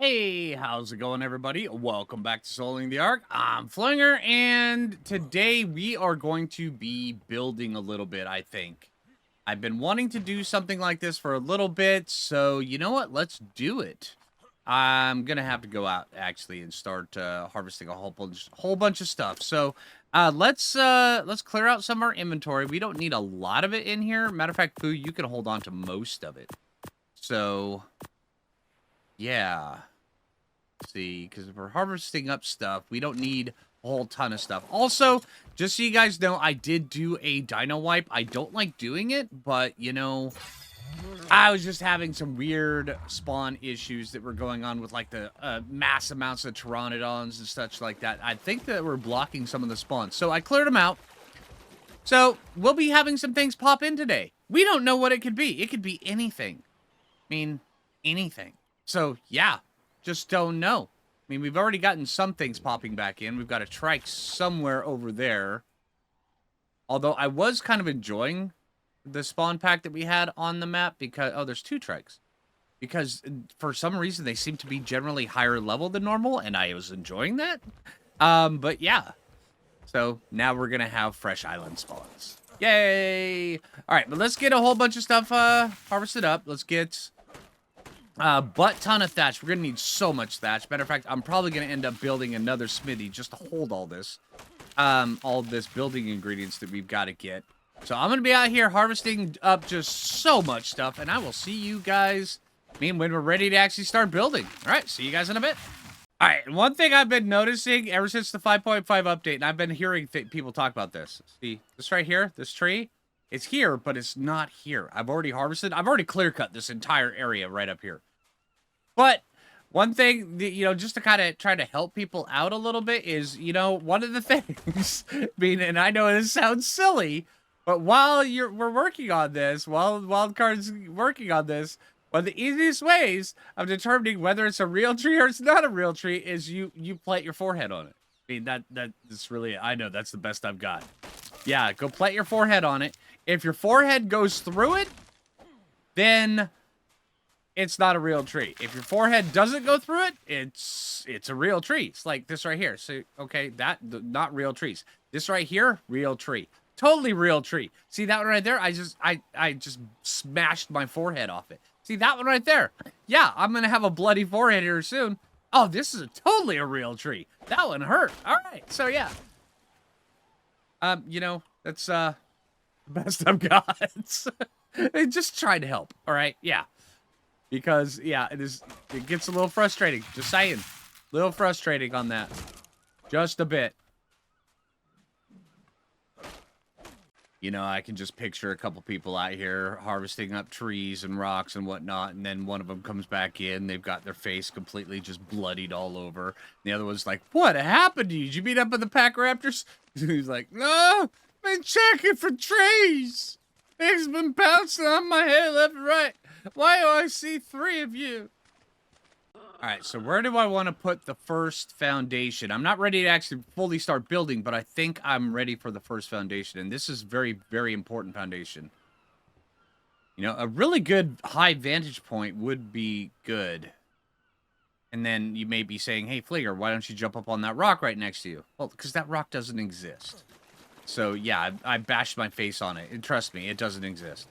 Hey, how's it going, everybody? Welcome back to Soling the Ark. I'm Phlinger, and today we are going to be building a little bit, I think. I've been wanting to do something like this for a little bit, so you know what? Let's do it. I'm gonna have to go out, actually, and start harvesting a whole bunch of stuff. So, let's clear out some of our inventory. We don't need a lot of it in here. Matter of fact, Phoo, you can hold on to most of it. So, yeah. See, because if we're harvesting up stuff, we don't need a whole ton of stuff. Also, just so you guys know, I did do a dino wipe. I don't like doing it, but, you know, I was just having some weird spawn issues that were going on with, like, the mass amounts of pteranodons and such like that. I think that we're blocking some of the spawns. So I cleared them out. So we'll be having some things pop in today. We don't know what it could be. It could be anything. I mean, anything. So, yeah. Just don't know. I mean, we've already gotten some things popping back in. We've got a trike somewhere over there. Although I was kind of enjoying the spawn pack that we had on the map because... Oh, there's two trikes. Because for some reason, they seem to be generally higher level than normal, and I was enjoying that. But yeah. So now we're going to have fresh island spawns. Yay! All right, but let's get a whole bunch of stuff harvested up. Let's get... butt ton of thatch. We're gonna need so much thatch. Matter of fact, I'm probably gonna end up building another smithy just to hold all this building ingredients that we've got to get. So I'm gonna be out here harvesting up just so much stuff, and I will see you guys, when we're ready to actually start building. All right, see you guys in a bit. All right, and one thing I've been noticing ever since the 5.5 update, and I've been hearing people talk about this. See, this right here, this tree. It's here, but it's not here. I've already harvested. I've already clear-cut this entire area right up here. But one thing, that, you know, just to kind of try to help people out a little bit is, you know, one of the things, and I know this sounds silly, but while we're working on this, while Wildcard's working on this, one of the easiest ways of determining whether it's a real tree or it's not a real tree is you plant your forehead on it. I mean, that's really, I know that's the best I've got. Yeah, go plant your forehead on it. If your forehead goes through it, then it's not a real tree. If your forehead doesn't go through it, it's a real tree. It's like this right here. So, okay, not real trees. This right here, real tree. Totally real tree. See that one right there? I just smashed my forehead off it. See that one right there? Yeah, I'm going to have a bloody forehead here soon. Oh, this is totally a real tree. That one hurt. All right, so yeah. You know, that's the best I've got. Just trying to help. All right, yeah. Because yeah, it gets a little frustrating. Just saying. A little frustrating on that. Just a bit. You know, I can just picture a couple people out here harvesting up trees and rocks and whatnot, and then one of them comes back in, they've got their face completely just bloodied all over. The other one's like, what happened to you? Did you meet up with the pack raptors? He's like, no, I've been checking for trees. Things been bouncing on my head left and right. Why do I see three of you? All right, so where do I want to put the first foundation? I'm not ready to actually fully start building, but I think I'm ready for the first foundation. And this is very, very important foundation. You know, a really good high vantage point would be good. And then you may be saying, hey, Phlinger, why don't you jump up on that rock right next to you? Well, because that rock doesn't exist. So, yeah, I bashed my face on it. And trust me, it doesn't exist.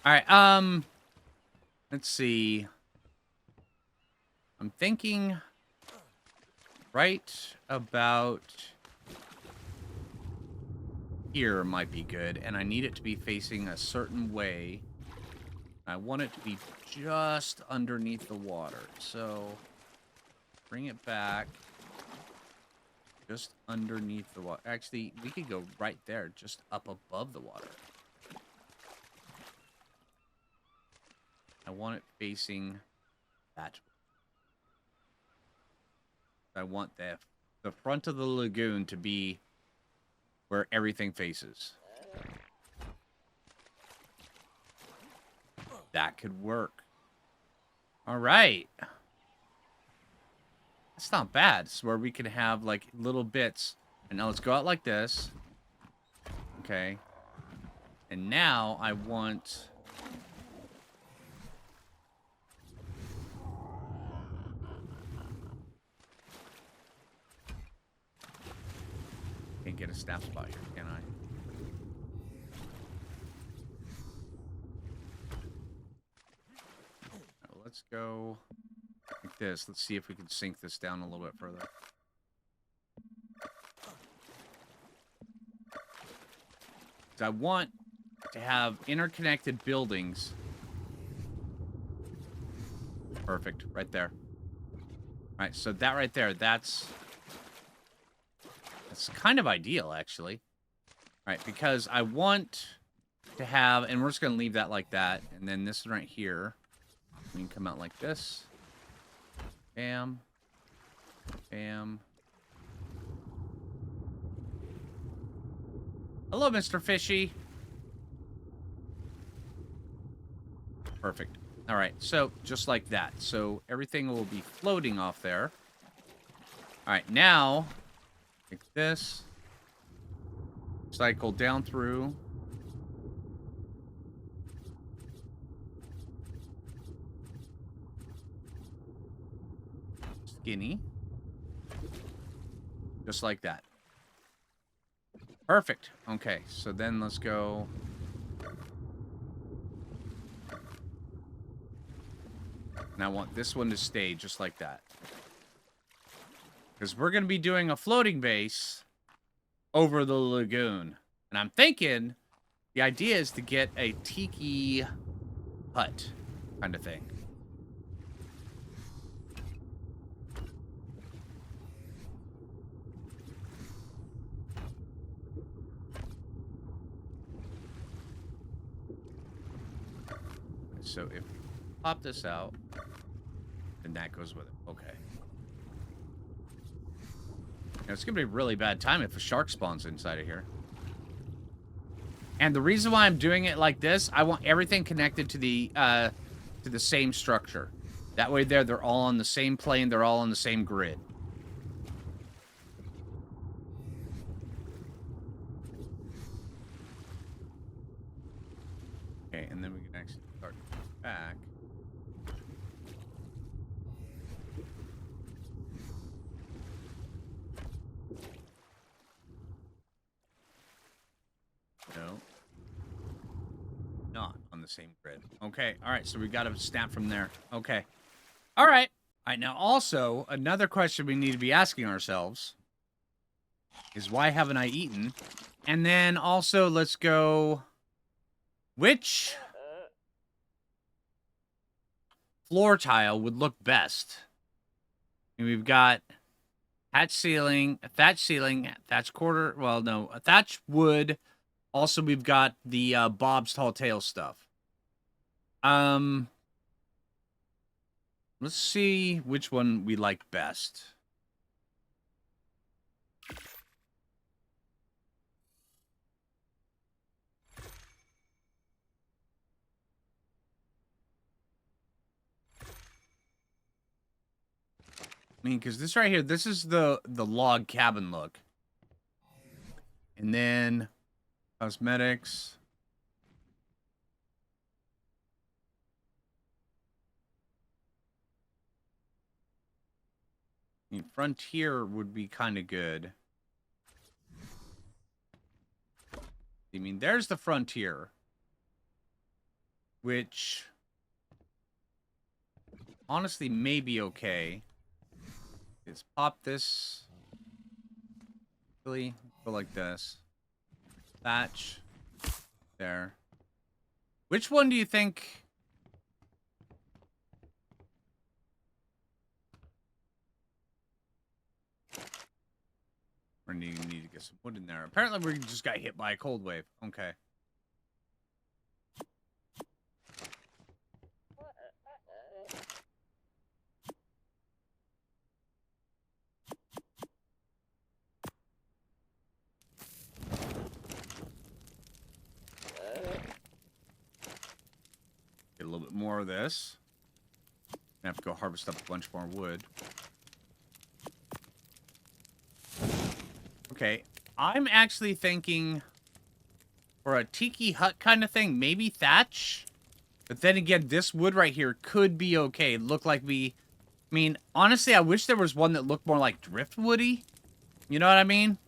All right, let's see. I'm thinking right about here might be good, and I need it to be facing a certain way. I want it to be just underneath the water. So bring it back just underneath the water. Actually, we could go right there, just up above the water. I want it facing that way. I want the front of the lagoon to be where everything faces. That could work. All right. That's not bad. It's where we can have like little bits. And now let's go out like this. Okay. And now I want... Can't get a snap spot here, can I? Right, let's go like this. Let's see if we can sink this down a little bit further. I want to have interconnected buildings. Perfect, right there. All right, so that right there, that's kind of ideal, actually. All right, because I want to have, and we're just going to leave that like that, and then this right here, we can come out like this. Bam. Bam. Hello, Mr. Fishy. Perfect. All right, so just like that. So everything will be floating off there. All right, now, like this. Cycle down through. Skinny. Just like that. Perfect. Okay, so then let's go. And I want this one to stay just like that. Because we're going to be doing a floating base over the lagoon. And I'm thinking the idea is to get a tiki hut kind of thing. So if we pop this out, then that goes with it. Okay. Now, it's going to be a really bad time if a shark spawns inside of here. And the reason why I'm doing it like this, I want everything connected to the same structure. That way they're all on the same plane. They're all on the same grid. Okay, and then we can actually start back. No. Not on the same grid. Okay, all right, so we got to snap from there. Okay. All right. All right, now also, another question we need to be asking ourselves is why haven't I eaten? And then also, let's go, which floor tile would look best? And we've got thatch ceiling, thatch quarter, well, no, a thatch wood. Also, we've got the Bob's Tall Tale stuff. Let's see which one we like best. I mean, because this right here, this is the log cabin look. And then cosmetics. I mean, Frontier would be kind of good. I mean, there's the Frontier. Which honestly may be okay. Is pop this. Really? Go like this. Thatch. There. Which one do you think? We're need to get some wood in there. Apparently we just got hit by a cold wave. Okay. Get a little bit more of this. I have to go harvest up a bunch more wood. Okay, I'm actually thinking for a tiki hut kind of thing, maybe thatch. But then again, this wood right here could be okay. It looked like I mean, honestly, I wish there was one that looked more like driftwoody. You know what I mean?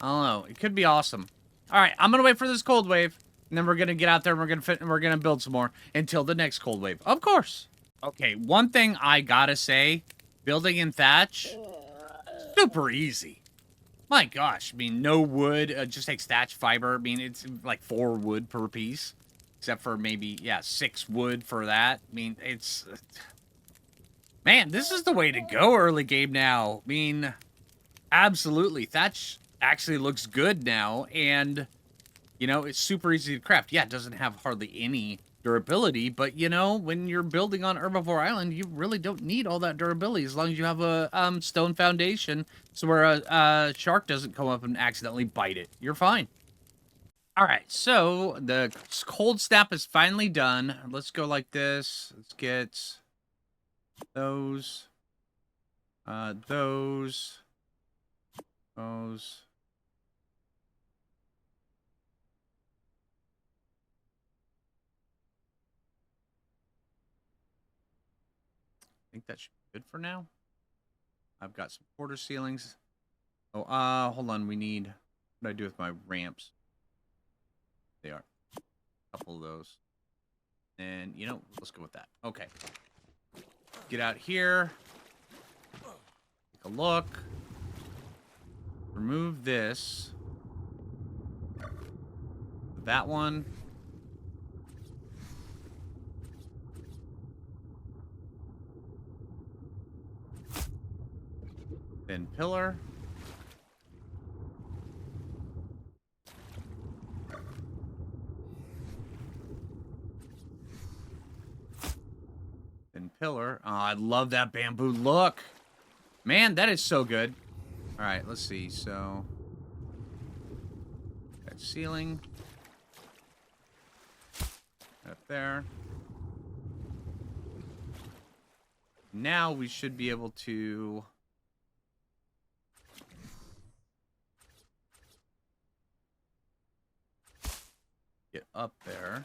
I don't know. It could be awesome. All right, I'm gonna wait for this cold wave, and then we're gonna get out there and we're gonna build some more until the next cold wave. Of course. Okay, one thing I gotta say, building in thatch, super easy. My gosh, I mean, no wood, just takes thatch fiber. I mean, it's like 4 wood per piece, except for maybe, yeah, 6 wood for that. I mean, it's... Man, this is the way to go early game now. I mean, absolutely. Thatch actually looks good now, and, you know, it's super easy to craft. Yeah, it doesn't have hardly any durability, but, you know, when you're building on Herbivore Island, you really don't need all that durability as long as you have a stone foundation so where a shark doesn't come up and accidentally bite it. You're fine. All right, so the cold snap is finally done. Let's go like this. Let's get those, those. I think that should be good for now. I've got some quarter ceilings. Oh, hold on. We need... What do I do with my ramps? They are. A couple of those. And, you know, let's go with that. Okay. Get out here. Take a look. Remove this. That one. Then pillar. Then pillar. Oh, I love that bamboo look. Man, that is so good. All right, let's see. So, that ceiling. Up there. Now we should be able to... get up there.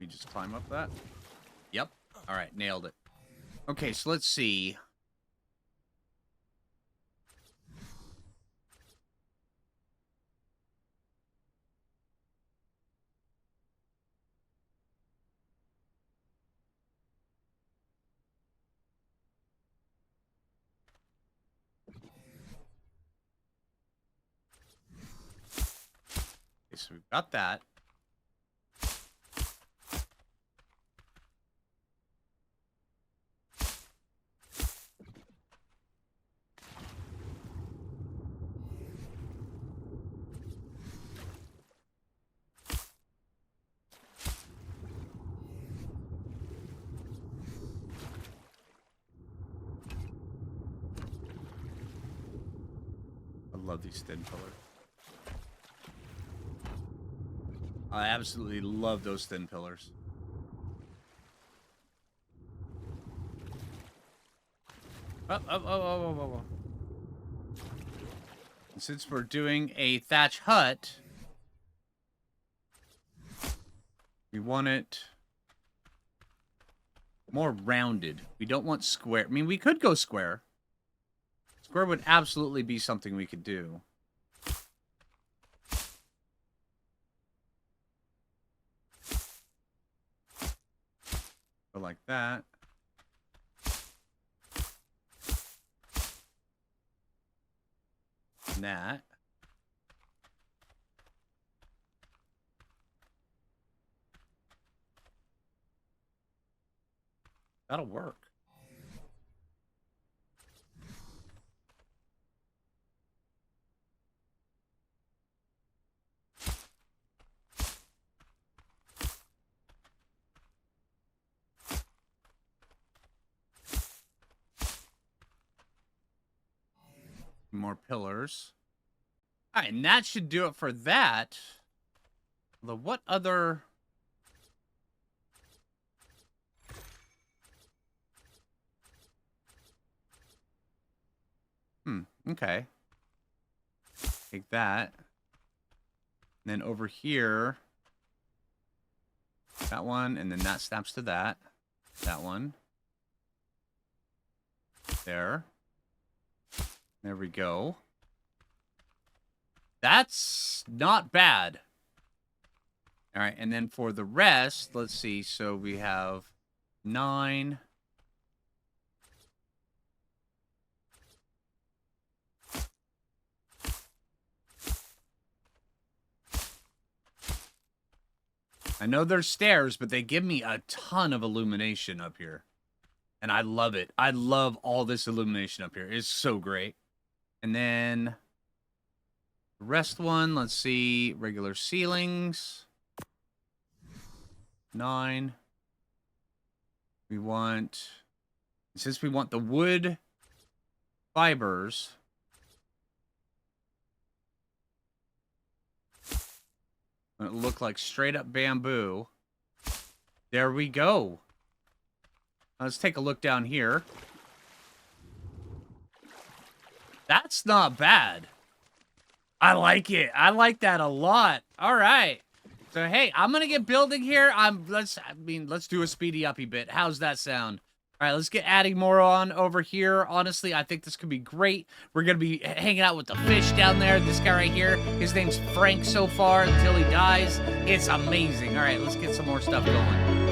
We just climb up that? Yep. All right, nailed it. Okay, so let's see. Okay, so we've got that. I love these thin pillars. I absolutely love those thin pillars. Oh. And since we're doing a thatch hut, we want it more rounded. We don't want square. I mean, we could go square. Square would absolutely be something we could do. Go like that. And that. That'll work. More pillars. All right, and that should do it for that. Although, what other... okay. Take that. And then over here, that one, and then that snaps to that. That one. There. There we go. That's not bad. All right, and then for the rest, let's see. So we have 9. I know there's stairs, but they give me a ton of illumination up here. And I love it. I love all this illumination up here. It's so great. And then the rest one, let's see. Regular ceilings. 9. We want... Since we want the wood fibers... It look like straight up bamboo. There we go. Let's take a look down here. That's not bad. I like it. I like that a lot. All right. So hey, I'm gonna get building here. Let's do a speedy uppy bit. How's that sound? All right, let's get adding more on over here. Honestly, I think this could be great. We're going to be hanging out with the fish down there. This guy right here, his name's Frank so far until he dies. It's amazing. All right, let's get some more stuff going.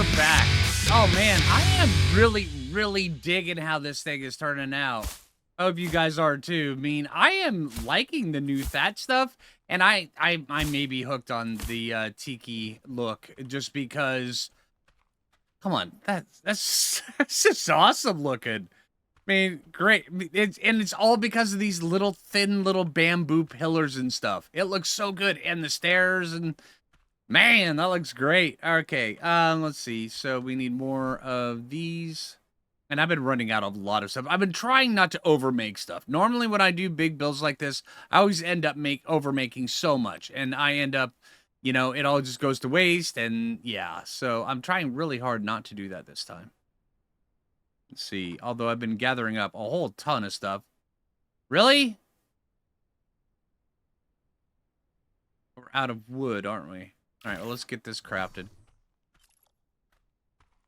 we're back. Oh man, I am really digging how this thing is turning out. I hope you guys are too. I mean, I am liking the new thatch stuff, and I may be hooked on the Tiki look just because. Come on, that's just awesome looking. I mean, great. It's all because of these little thin little bamboo pillars and stuff. It looks so good, and the stairs and. Man, that looks great. Okay, let's see. So we need more of these. And I've been running out of a lot of stuff. I've been trying not to overmake stuff. Normally when I do big builds like this, I always end up overmaking so much. And I end up, it all just goes to waste. And yeah, so I'm trying really hard not to do that this time. Let's see. Although I've been gathering up a whole ton of stuff. Really? We're out of wood, aren't we? All right, well, let's get this crafted.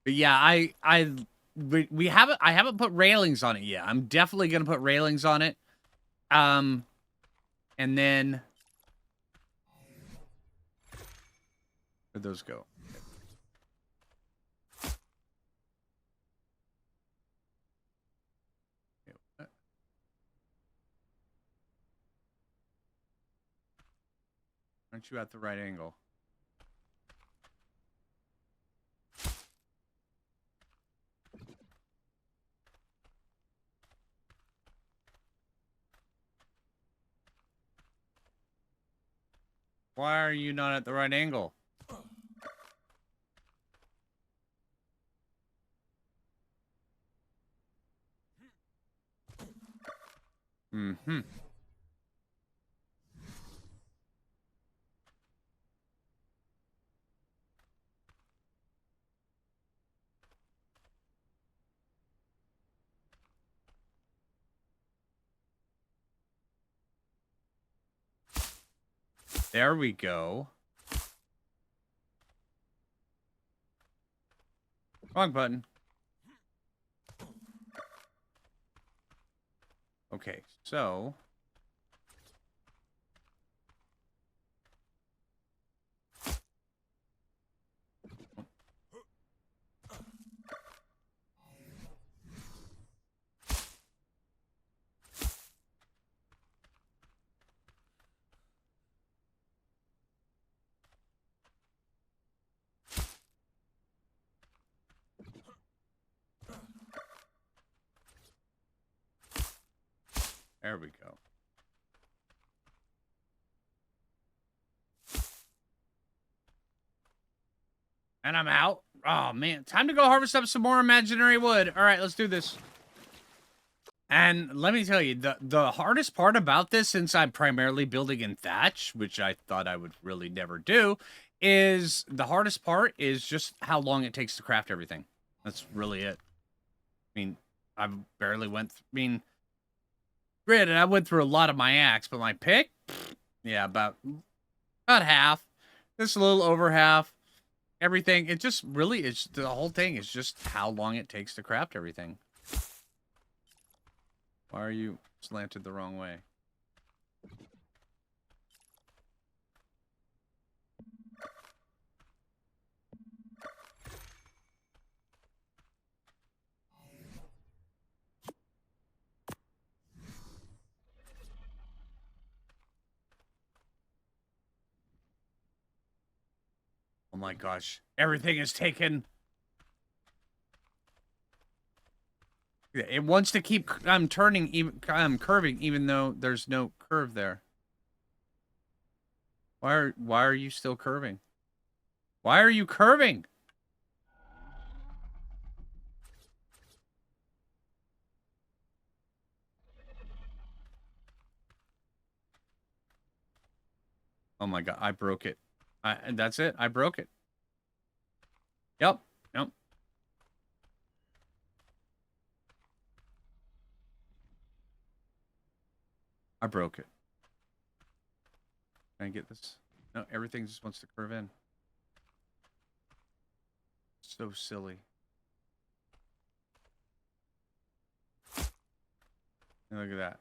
But yeah, I haven't put railings on it yet. I'm definitely gonna put railings on it. And then where'd those go? Aren't you at the right angle? Why are you not at the right angle? Mm-hmm. There we go. Wrong button. Okay, so there we go. And I'm out. Oh, man. Time to go harvest up some more imaginary wood. All right, let's do this. And let me tell you, the hardest part about this, since I'm primarily building in thatch, which I thought I would really never do, is the hardest part is just how long it takes to craft everything. That's really it. I mean, I barely went... I mean, granted, I went through a lot of my axe, but my pick? Yeah, about half. Just a little over half. Everything, it just really is, the whole thing is just how long it takes to craft everything. Why are you slanted the wrong way? Oh my gosh. Everything is taken. It wants to keep turning, even curving, even though there's no curve there. Why are you still curving? Why are you curving? Oh my god, I broke it. And that's it. I broke it. Yep. Yep. I broke it. Can I get this? No, everything just wants to curve in. So silly. And look at that.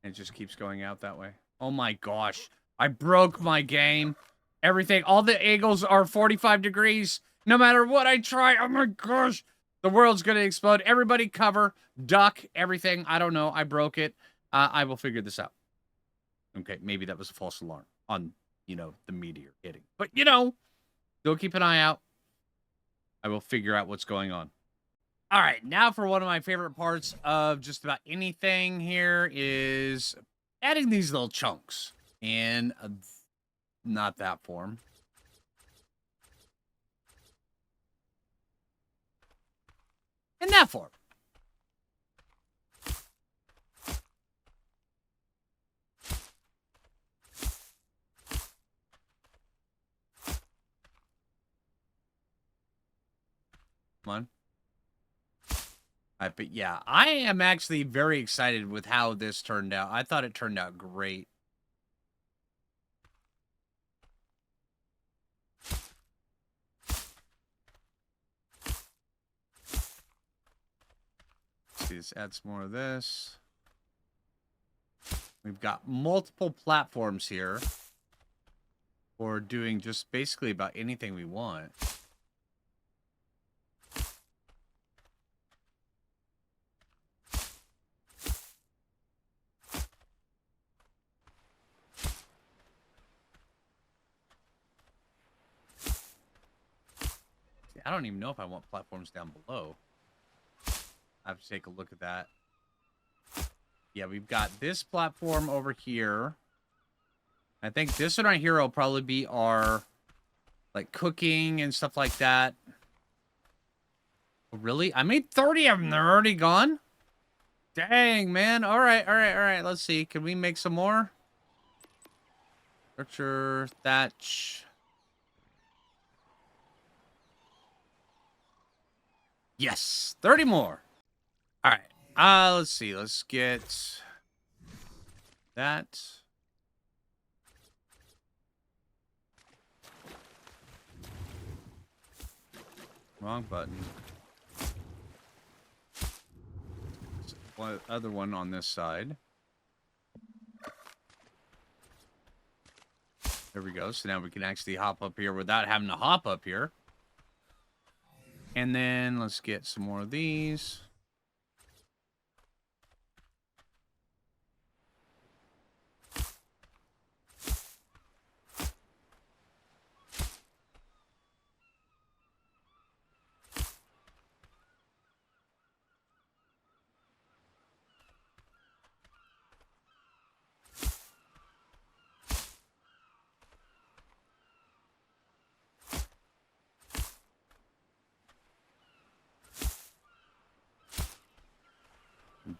And it just keeps going out that way. Oh my gosh. I broke my game. Everything, all the angles are 45 degrees. No matter what I try, oh my gosh, the world's gonna explode. Everybody cover, duck, everything. I don't know. I broke it. I will figure this out. Okay, maybe that was a false alarm on, the meteor hitting. But, still keep an eye out. I will figure out what's going on. All right, now for one of my favorite parts of just about anything here is adding these little chunks. And not that form. In that form. Come on. But yeah, I am actually very excited with how this turned out. I thought it turned out great. Let's see, let's add some more of this. We've got multiple platforms here for doing just basically about anything we want. I don't even know if I want platforms down below. I have to take a look at that. Yeah, we've got this platform over here. I think this one right here will probably be our, like, cooking and stuff like that. Oh, really? I made 30 of them. They're already gone? Dang, man. All right, all right, all right. Let's see. Can we make some more? Structure, thatch. Yes, 30 more. All right. Let's see. Let's get that. Wrong button. One other one on this side. There we go. So now we can actually hop up here without having to hop up here. And then let's get some more of these.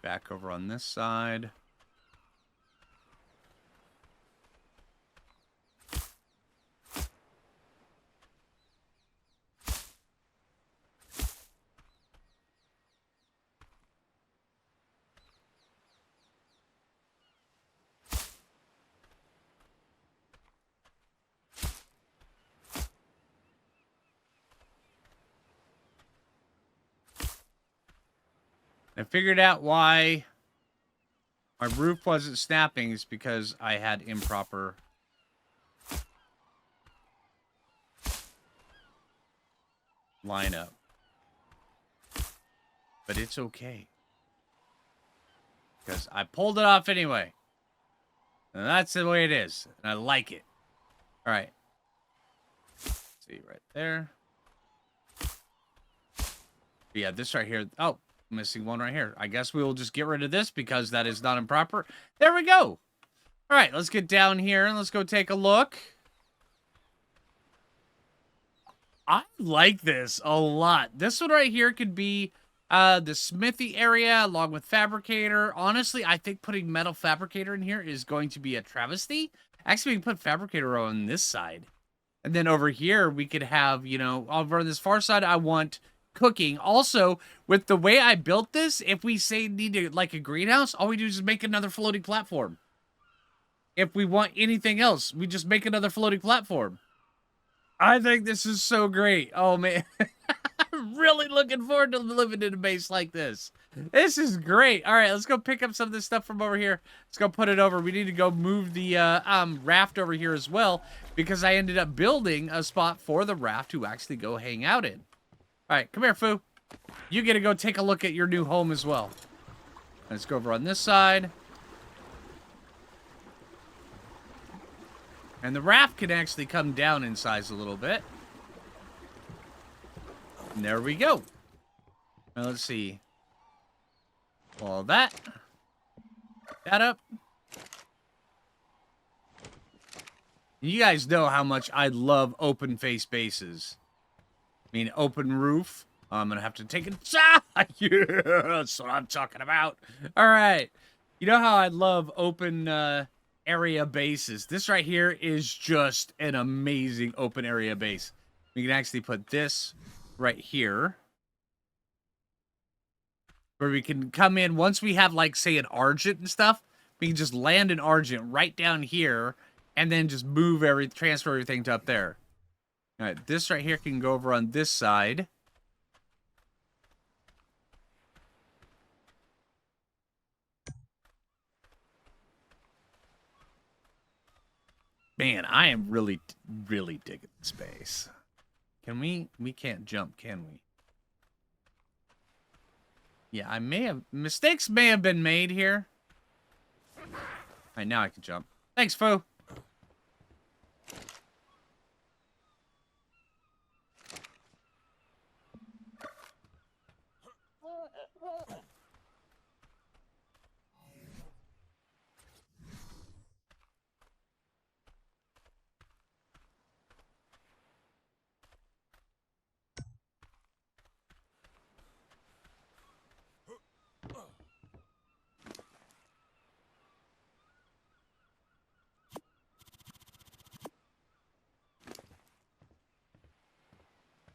Back over on this side. I figured out why my roof wasn't snapping is because I had improper lineup. But it's okay. Because I pulled it off anyway. And that's the way it is. And I like it. All right. Let's see right there. Yeah, this right here. Oh, missing one right here. I guess we will just get rid of this because that is not improper. There we go. All right, let's get down here and let's go take a look. I like this a lot. This one right here could be the smithy area along with fabricator. Honestly, I think putting metal fabricator in here is going to be a travesty. Actually, we can put fabricator on this side. And then over here, we could have, over on this far side, I want cooking. Also, with the way I built this, if we say need to, like a greenhouse, all we do is make another floating platform. If we want anything else, we just make another floating platform. I think this is so great. Oh, man. I'm really looking forward to living in a base like this. This is great. All right, let's go pick up some of this stuff from over here. Let's go put it over. We need to go move the raft over here as well, because I ended up building a spot for the raft to actually go hang out in. All right, come here, Phoo. You get to go take a look at your new home as well. Let's go over on this side. And the raft can actually come down in size a little bit. And there we go. Now let's see. All that. That up. You guys know how much I love open face bases. I mean, open roof. I'm going to have to take a shot. Yeah, that's what I'm talking about. All right. You know how I love open area bases. This right here is just an amazing open area base. We can actually put this right here, where we can come in once we have, like, say, an Argent and stuff. We can just land an Argent right down here and then just transfer everything to up there. All right, this right here can go over on this side. Man, I am really, really digging the space. Can we? We can't jump, can we? Yeah, mistakes may have been made here. All right, now I can jump. Thanks, Phoo.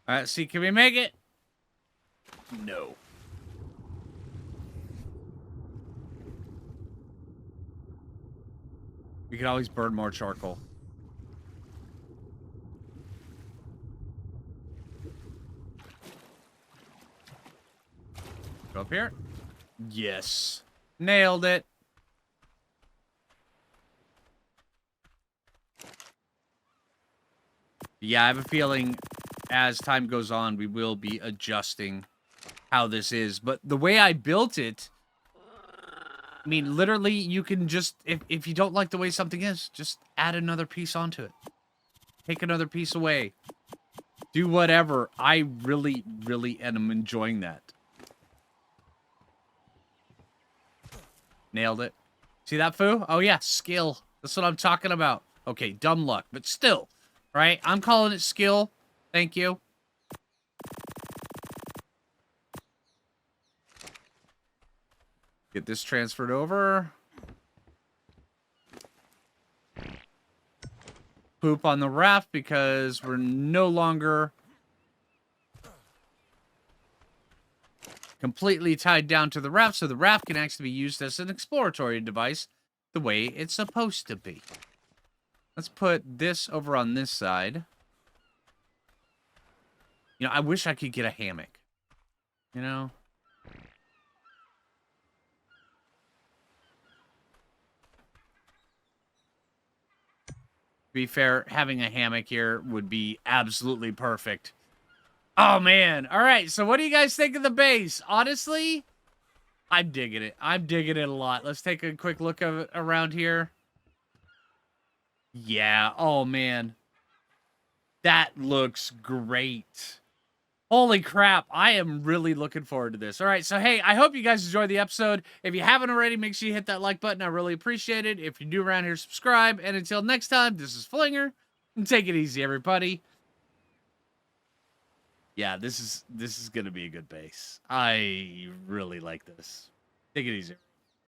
All right, see, can we make it? No. We can always burn more charcoal. Go up here. Yes. Nailed it. Yeah, I have a feeling as time goes on, we will be adjusting how this is. But the way I built it, I mean, literally, you can just, if you don't like the way something is, just add another piece onto it. Take another piece away. Do whatever. I really, really am enjoying that. Nailed it. See that, Phoo? Oh, yeah, skill. That's what I'm talking about. Okay, dumb luck, but still, right? I'm calling it skill. Thank you. Get this transferred over. Poop on the raft because we're no longer completely tied down to the raft, so the raft can actually be used as an exploratory device the way it's supposed to be. Let's put this over on this side. You know, I wish I could get a hammock. You know? To be fair, having a hammock here would be absolutely perfect. Oh, man. All right, so what do you guys think of the base? Honestly, I'm digging it. I'm digging it a lot. Let's take a quick look around here. Yeah, oh, man. That looks great. Holy crap, I am really looking forward to this. All right, so hey, I hope you guys enjoyed the episode. If you haven't already, make sure you hit that like button. I really appreciate it. If you're new around here, subscribe. And until next time, this is Phlinger. And take it easy, everybody. Yeah, this is going to be a good base. I really like this. Take it easy.